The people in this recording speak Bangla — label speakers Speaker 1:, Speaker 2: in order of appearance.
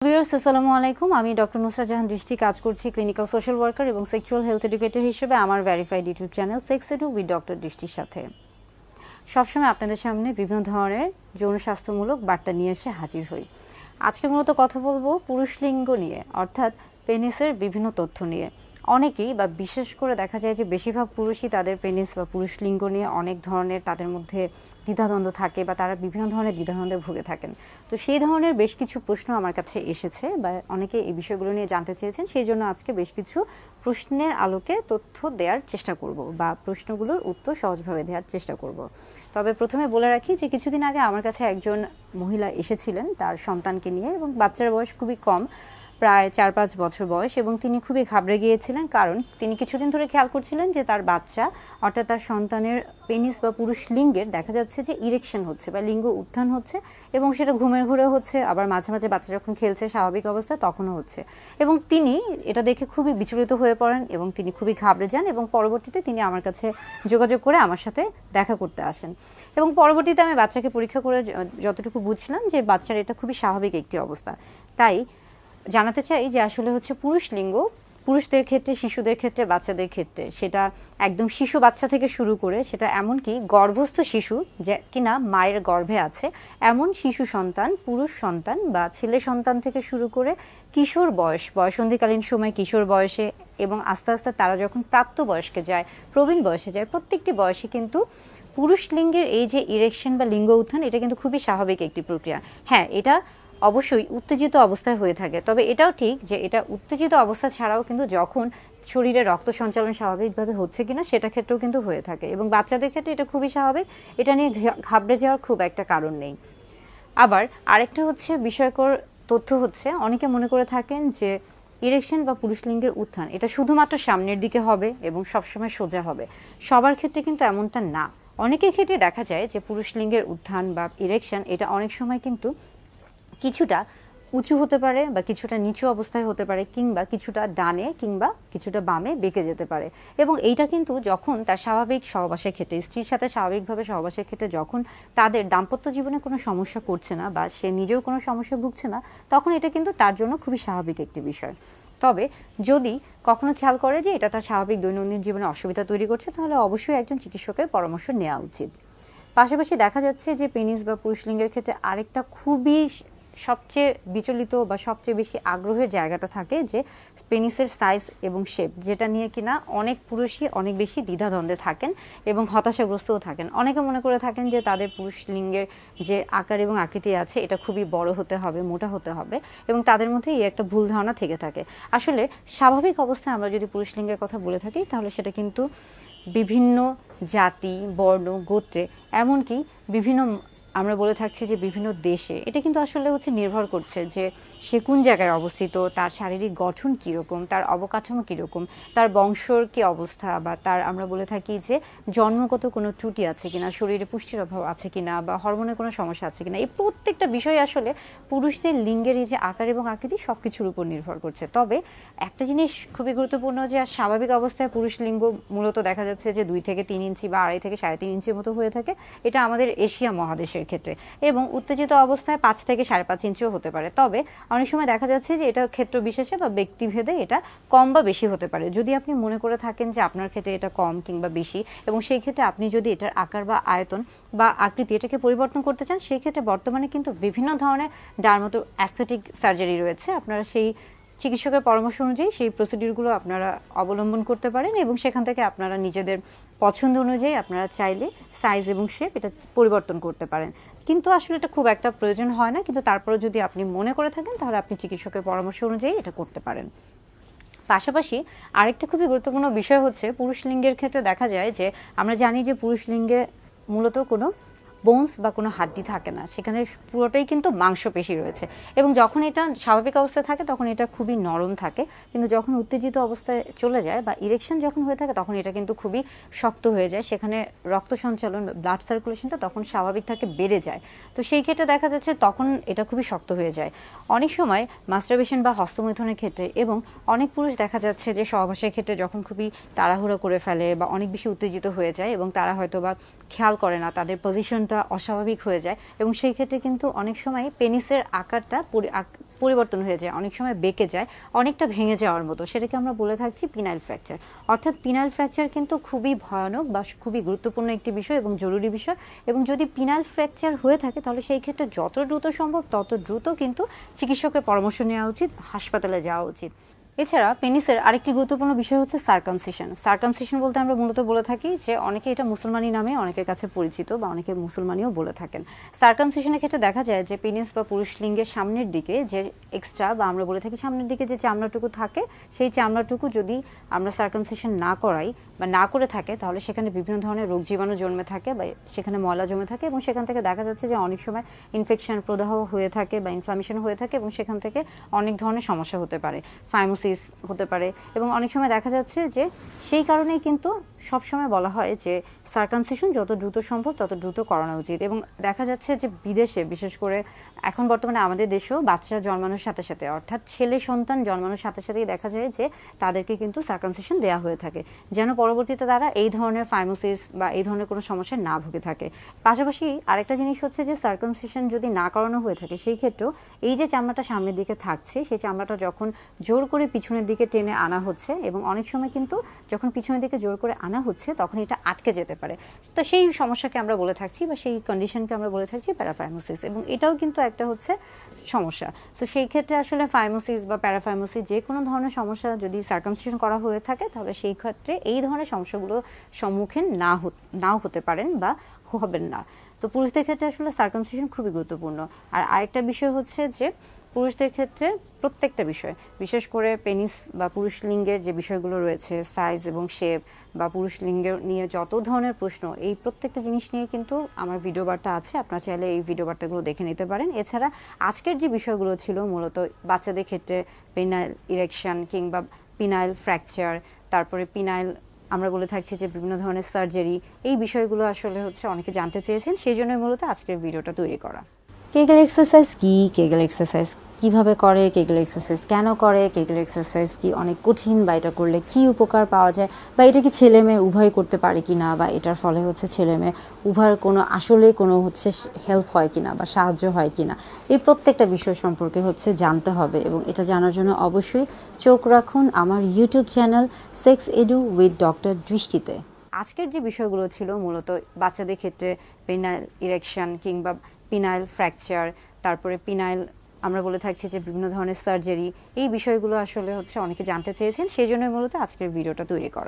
Speaker 1: ভিউয়ার্স আসসালামু আলাইকুম। আমি ডক্টর নুসরাত জাহান দৃষ্টি কাজ করছি ক্লিনিক্যাল সোশ্যাল ওয়ার্কার এবং সেক্সুয়াল হেলথ এডুকেটর হিসেবে আমার verified YouTube channel sex edu with doctor দৃষ্টির সাথে সবসময় আপনাদের সামনে বিভিন্ন ধরনের যৌন স্বাস্থ্যমূলক বার্তা নিয়ে এসে হাজির হই। আজকে মূলত কথা বলবো পুরুষ লিঙ্গ নিয়ে, অর্থাৎ পেনিসের বিভিন্ন তথ্য নিয়ে। অনেকেই বা বিশেষ করে দেখা যায় যে বেশিরভাগ পুরুষই তাদের পেনিস বা পুরুষ লিঙ্গ নিয়ে অনেক ধরনের তাদের মধ্যে দ্বিধাদ্বন্দ্ব থাকে বা তারা বিভিন্ন ধরনের দ্বিধাদ্বন্দ্বে ভুগে থাকেন। তো সেই ধরনের বেশ কিছু প্রশ্ন আমার কাছে এসেছে বা অনেকে এই বিষয়গুলো নিয়ে জানতে চেয়েছেন, সেই জন্য আজকে বেশ কিছু প্রশ্নের আলোকে তথ্য দেওয়ার চেষ্টা করব বা প্রশ্নগুলোর উত্তর সহজভাবে দেওয়ার চেষ্টা করব। তবে প্রথমে বলে রাখি যে কিছুদিন আগে আমার কাছে একজন মহিলা এসেছিলেন তার সন্তানকে নিয়ে, এবং বাচ্চার বয়স খুবই কম, প্রায় 4-5 বছর বয়স, এবং তিনি খুবই ঘাবড়ে গিয়েছিলেন কারণ তিনি কিছুদিন ধরে খেয়াল করছিলেন যে তার বাচ্চা অর্থাৎ তার সন্তানের পেনিস বা পুরুষ লিঙ্গের দেখা যাচ্ছে যে ইরেকশন হচ্ছে বা লিঙ্গ উত্থান হচ্ছে, এবং সেটা ঘুমের ঘুরে হচ্ছে, আবার মাঝে মাঝে বাচ্চা যখন খেলছে স্বাভাবিক অবস্থায় তখনও হচ্ছে। এবং তিনি এটা দেখে খুবই বিচলিত হয়ে পড়েন এবং তিনি খুবই ঘাবড়ে যান, এবং পরবর্তীতে তিনি আমার কাছে যোগাযোগ করে আমার সাথে দেখা করতে আসেন। এবং পরবর্তীতে আমি বাচ্চাকে পরীক্ষা করে যতটুকু বুঝলাম যে বাচ্চার এটা খুবই স্বাভাবিক একটি অবস্থা। তাই জানাতে চাই যে আসলে হচ্ছে পুরুষ লিঙ্গ পুরুষদের ক্ষেত্রে, শিশুদের ক্ষেত্রে, বাচ্চাদের ক্ষেত্রে সেটা একদম শিশু বাচ্চা থেকে শুরু করে সেটা এমনকি গর্ভস্থ শিশু যে কিনা মায়ের গর্ভে আছে এমন শিশু সন্তান, পুরুষ সন্তান বা ছেলে সন্তান থেকে শুরু করে কিশোর বয়সন্ধিকালীন সময় কিশোর বয়সে, এবং আস্তে আস্তে তারা যখন প্রাপ্তবয়স্কে যায়, প্রবীণ বয়সে যায়, প্রত্যেকটি বয়সে কিন্তু পুরুষ লিঙ্গের এই যে ইরেকশন বা লিঙ্গ উত্থান এটা কিন্তু খুবই স্বাভাবিক একটি প্রক্রিয়া। হ্যাঁ, এটা অবশ্যই উত্তেজিত অবস্থায় হয়ে থাকে, তবে এটাও ঠিক যে এটা উত্তেজিত অবস্থা ছাড়াও কিন্তু যখন শরীরে রক্ত সঞ্চালন স্বাভাবিকভাবে হচ্ছে কিনা সেটা ক্ষেত্রেও কিন্তু হয়ে থাকে, এবং বাচ্চাদের ক্ষেত্রে এটা খুবই স্বাভাবিক, এটা নিয়ে ঘাবড়ে যাওয়ার খুব একটা কারণ নেই। আবার আরেকটা হচ্ছে বিষয়কর তথ্য হচ্ছে, অনেকে মনে করে থাকেন যে ইরেকশন বা পুরুষ লিঙ্গের উত্থান এটা শুধুমাত্র সামনের দিকে হবে এবং সবসময় সোজা হবে। সবার ক্ষেত্রে কিন্তু এমনটা না। অনেকের ক্ষেত্রে দেখা যায় যে পুরুষ লিঙ্গের উত্থান বা ইরেকশন এটা অনেক সময় কিন্তু কিছুটা উঁচু হতে পারে বা কিছুটা নিচু অবস্থায় হতে পারে, কিংবা কিছুটা ডানে কিংবা কিছুটা বামে বেঁকে যেতে পারে। এবং এইটা কিন্তু যখন তার স্বাভাবিক সহবাসের ক্ষেত্রে, স্ত্রীর সাথে স্বাভাবিকভাবে সহবাসের ক্ষেত্রে যখন তাদের দাম্পত্য জীবনে কোনো সমস্যা করছে না বা সে নিজেও কোনো সমস্যা ভুগছে না, তখন এটা কিন্তু তার জন্য খুবই স্বাভাবিক একটি বিষয়। তবে যদি কখনো খেয়াল করে যে এটা তার স্বাভাবিক দৈনন্দিন জীবনে অসুবিধা তৈরি করছে, তাহলে অবশ্যই একজন চিকিৎসকের পরামর্শ নেওয়া উচিত। পাশাপাশি দেখা যাচ্ছে যে পেনিস বা পুরুষ লিঙ্গের ক্ষেত্রে আরেকটা খুবই সবচেয়ে বিচলিত বা সবচেয়ে বেশি আগ্রহের জায়গাটা থাকে যে পেনিসের সাইজ এবং শেপ, যেটা নিয়ে কিনা অনেক পুরুষই অনেক বেশি দ্বিধাদ্বন্দ্বে থাকেন এবং হতাশাগ্রস্তও থাকেন। অনেকে মনে করে থাকেন যে তাদের পুরুষ লিঙ্গের যে আকার এবং আকৃতি আছে এটা খুবই বড় হতে হবে, মোটা হতে হবে, এবং তাদের মধ্যে এই একটা ভুল ধারণা থেকে থাকে। আসলে স্বাভাবিক অবস্থায় আমরা যদি পুরুষ লিঙ্গের কথা বলে থাকি তাহলে সেটা কিন্তু বিভিন্ন জাতি, বর্ণ, গোত্রে, এমনকি বিভিন্ন আমরা বলে থাকছি যে বিভিন্ন দেশে এটা কিন্তু আসলে হচ্ছে নির্ভর করছে যে সে কোন জায়গায় অবস্থিত, তার শারীরিক গঠন কীরকম, তার অবকাঠামো কীরকম, তার বংশর কী অবস্থা, বা তার আমরা বলে থাকি যে জন্মগত কোনো ত্রুটি আছে কিনা, শরীরে পুষ্টির অভাব আছে কিনা, বা হরমোনের কোনো সমস্যা আছে কিনা, এই প্রত্যেকটা বিষয় আসলে পুরুষদের লিঙ্গের এই যে আকার এবং আকৃতি সব কিছুর উপর নির্ভর করছে। তবে একটা জিনিস খুবই গুরুত্বপূর্ণ যে স্বাভাবিক অবস্থায় পুরুষ লিঙ্গ মূলত দেখা যাচ্ছে যে 2 থেকে 3 ইঞ্চি বা 2.5 থেকে 3.5 ইঞ্চির মতো হয়ে থাকে, এটা আমাদের এশিয়া মহাদেশের ক্ষেত্রে, এবং উত্তেজিত অবস্থায় 5 থেকে 5.5 ইঞ্চিও হতে পারে। তবে অনেক সময় দেখা যাচ্ছে যে এটা ক্ষেত্র বিশেষে বা ব্যক্তিভেদে এটা কম বা বেশি হতে পারে। যদি আপনি মনে করে থাকেন যে আপনার ক্ষেত্রে এটা কম কিংবা বেশি, এবং সেই ক্ষেত্রে আপনি যদি এটার আকার বা আয়তন বা আকৃতি এটাকে পরিবর্তন করতে চান, সেই ক্ষেত্রে বর্তমানে কিন্তু বিভিন্ন ধরনের ডার্মাটো অ্যাস্থেটিক সার্জারি রয়েছে। আপনারা সেই চিকিৎসকের পরামর্শ অনুযায়ী সেই প্রসিডিউরগুলো আপনারা অবলম্বন করতে পারেন, এবং সেখান থেকে আপনারা নিজেদের পছন্দ অনুযায়ী আপনারা চাইলে সাইজ এবং শেপ এটা পরিবর্তন করতে পারেন। কিন্তু আসলে এটা খুব একটা প্রয়োজন হয় না, কিন্তু তারপরে যদি আপনি মনে করে থাকেন তাহলে আপনি চিকিৎসকের পরামর্শ অনুযায়ী এটা করতে পারেন। পাশাপাশি আরেকটা খুবই গুরুত্বপূর্ণ বিষয় হচ্ছে পুরুষ লিঙ্গের ক্ষেত্রে দেখা যায় যে আমরা জানি যে পুরুষ লিঙ্গে মূলত কোনো বোনস বা কোনো হাড্ডি থাকে না, সেখানে পুরোটাই কিন্তু মাংসপেশি রয়েছে, এবং যখন এটা স্বাভাবিক অবস্থায় থাকে তখন এটা খুবই নরম থাকে, কিন্তু যখন উত্তেজিত অবস্থায় চলে যায় বা ইরেকশন যখন হয়ে থাকে তখন এটা কিন্তু খুবই শক্ত হয়ে যায়, সেখানে রক্ত সঞ্চালন, ব্লাড সার্কুলেশনটা তখন স্বাভাবিক থাকে বেড়ে যায়। তো সেই ক্ষেত্রে দেখা যাচ্ছে তখন এটা খুবই শক্ত হয়ে যায়। অনেক সময় মাস্টারবেশন বা হস্তমৈথুনের ক্ষেত্রে, এবং অনেক পুরুষ দেখা যাচ্ছে যে সহবাসের ক্ষেত্রে যখন খুবই তাড়াহুড়ো করে ফেলে বা অনেক বেশি উত্তেজিত হয়ে যায় এবং তারা হয়তো বা খেয়াল করে না, তাদের পজিশনটা অস্বাভাবিক হয়ে যায় এবং সেই ক্ষেত্রে কিন্তু অনেক সময় পেনিসের আকারটা পরিবর্তন হয়ে যায়, অনেক সময় বেঁকে যায়, অনেকটা ভেঙে যাওয়ার মতো। সেটাকে আমরা বলে থাকছি পিনাইল ফ্র্যাকচার। অর্থাৎ পিনাইল ফ্র্যাকচার কিন্তু খুবই ভয়ানক বা খুবই গুরুত্বপূর্ণ একটি বিষয় এবং জরুরি বিষয়। এবং যদি পিনাইল ফ্র্যাকচার হয়ে থাকে তাহলে সেই ক্ষেত্রে যত দ্রুত সম্ভব তত দ্রুত কিন্তু চিকিৎসকের পরামর্শ নেওয়া উচিত, হাসপাতালে যাওয়া উচিত। এছাড়া পেনিসের আরেকটি গুরুত্বপূর্ণ বিষয় হচ্ছে সার্কামসিশন। সার্কামসিশন বলতে আমরা মূলত বলে থাকি যে অনেকে এটা মুসলমানি নামে অনেকের কাছে পরিচিত বা অনেকে মুসলমানিও বলে থাকেন। সার্কামসিশনের ক্ষেত্রে দেখা যায় যে পেনিস বা পুরুষ লিঙ্গের সামনের দিকে যে এক্সট্রা বা আমরা বলে থাকি সামনের দিকে যে চামড়াটুকু থাকে, সেই চামড়াটুকু যদি আমরা সার্কামসিশন না করাই বা না করে থাকে তাহলে সেখানে বিভিন্ন ধরনের রোগ জীবাণু জন্মে থাকে বা সেখানে ময়লা জমে থাকে এবং সেখান থেকে দেখা যাচ্ছে যে অনেক সময় ইনফেকশন প্রদাহ হয়ে থাকে বা ইনফ্লামেশন হয়ে থাকে এবং সেখান থেকে অনেক ধরনের সমস্যা হতে পারে, ফাইমোসিস হতে পারে। এবং অনেক সময় দেখা যাচ্ছে যে সেই কারণেই কিন্তু সবসময় বলা হয় যে সার্কামসিশন যত দ্রুত সম্ভব তত দ্রুত করানো উচিত। এবং দেখা যাচ্ছে যে বিদেশে, বিশেষ করে এখন বর্তমানে আমাদের দেশেও বাচ্চা জন্মানোর সাথে সাথে, অর্থাৎ ছেলে সন্তান জন্মানোর সাথে সাথেই দেখা যায় যে তাদেরকে কিন্তু সার্কামসিশন দেওয়া হয়ে থাকে, যেন পরবর্তীতে তারা এই ধরনের ফাইমোসিস বা এই ধরনের কোনো সমস্যায় না ভুগে থাকে। পাশাপাশি আরেকটা জিনিস হচ্ছে যে সার্কামসিশন যদি না করানো হয়ে থাকে সেই ক্ষেত্রেও এই যে চামড়াটা সামনের দিকে থাকছে সেই চামড়াটা যখন জোর করে পিছনের দিকে টেনে আনা হচ্ছে এবং অনেক সময় কিন্তু যখন পিছনের দিকে জোর করে আনা হচ্ছে তখন এটা আটকে যেতে পারে। তো সেই সমস্যাকে আমরা বলে থাকছি বা সেই কন্ডিশনকে আমরা বলে থাকছি প্যারাফাইমোসিস, এবং এটাও কিন্তু একটা হচ্ছে সমস্যা। তো সেই ক্ষেত্রে আসলে ফাইমোসিস বা প্যারাফাইমোসিস যে কোনো ধরনের সমস্যা যদি সার্কামসিশন করা হয়ে থাকে তাহলে সেই ক্ষেত্রে এই ধরনের সমস্যাগুলো সম্মুখীন নাও হতে পারেন বা হবেন না। তো পুরুষদের ক্ষেত্রে আসলে সার্কামসিশন খুবই গুরুত্বপূর্ণ। আর আরেকটা বিষয় হচ্ছে যে পুরুষদের ক্ষেত্রে প্রত্যেকটা বিষয়, বিশেষ করে পেনিস বা পুরুষ লিঙ্গের যে বিষয়গুলো রয়েছে, সাইজ এবং শেপ বা পুরুষ লিঙ্গের নিয়ে যত ধরনের প্রশ্ন, এই প্রত্যেকটা জিনিস নিয়ে কিন্তু আমার ভিডিও বার্তা আছে, আপনারা চাইলে এই ভিডিও বার্তাগুলো দেখে নিতে পারেন। এছাড়া আজকের যে বিষয়গুলো ছিল মূলত বাচ্চাদের ক্ষেত্রে পেনাইল ইরেকশন কিংবা পিনাইল ফ্র্যাকচার, তারপরে পিনাইল আমরা বলে থাকছি যে বিভিন্ন ধরনের সার্জারি, এই বিষয়গুলো আসলে হচ্ছে অনেকে জানতে চেয়েছেন, সেই জন্যই মূলত আজকের ভিডিওটা তৈরি করা। কেগেল এক্সারসাইজ কি, কেগেল এক্সারসাইজ কিভাবে করে, কেগেল এক্সারসাইজ কেন করে, কেগেল এক্সারসাইজ কি অনেক কঠিন বা এটা করলে কি উপকার পাওয়া যায়, বা এটা কি ছেলে মেয়ে উভয় করতে পারে কিনা, বা এটার ফলে হচ্ছে ছেলে মেয়ে উভয়ের কোনো আসলে কোনো হচ্ছে হেল্প হয় কিনা বা সাহায্য হয় কিনা, এই প্রত্যেকটা বিষয় সম্পর্কে হচ্ছে জানতে হবে। এবং এটা জানার জন্য অবশ্যই চোখ রাখুন আমার YouTube channel sex edu with doctor দৃষ্টিতে। আজকের যে বিষয়গুলো ছিল মূলত বাচ্চাদের ক্ষেত্রে পেনাইল ইরেকশন কিংবা পিনাইল ফ্র্যাকচার, তারপরে পিনাইল আমরা বলে থাকছি যে বিভিন্ন ধরনের সার্জারি, এই বিষয়গুলো আসলে হচ্ছে অনেকে জানতে চেয়েছেন, সেই জন্যই মূলত আজকের ভিডিওটা তৈরি করা।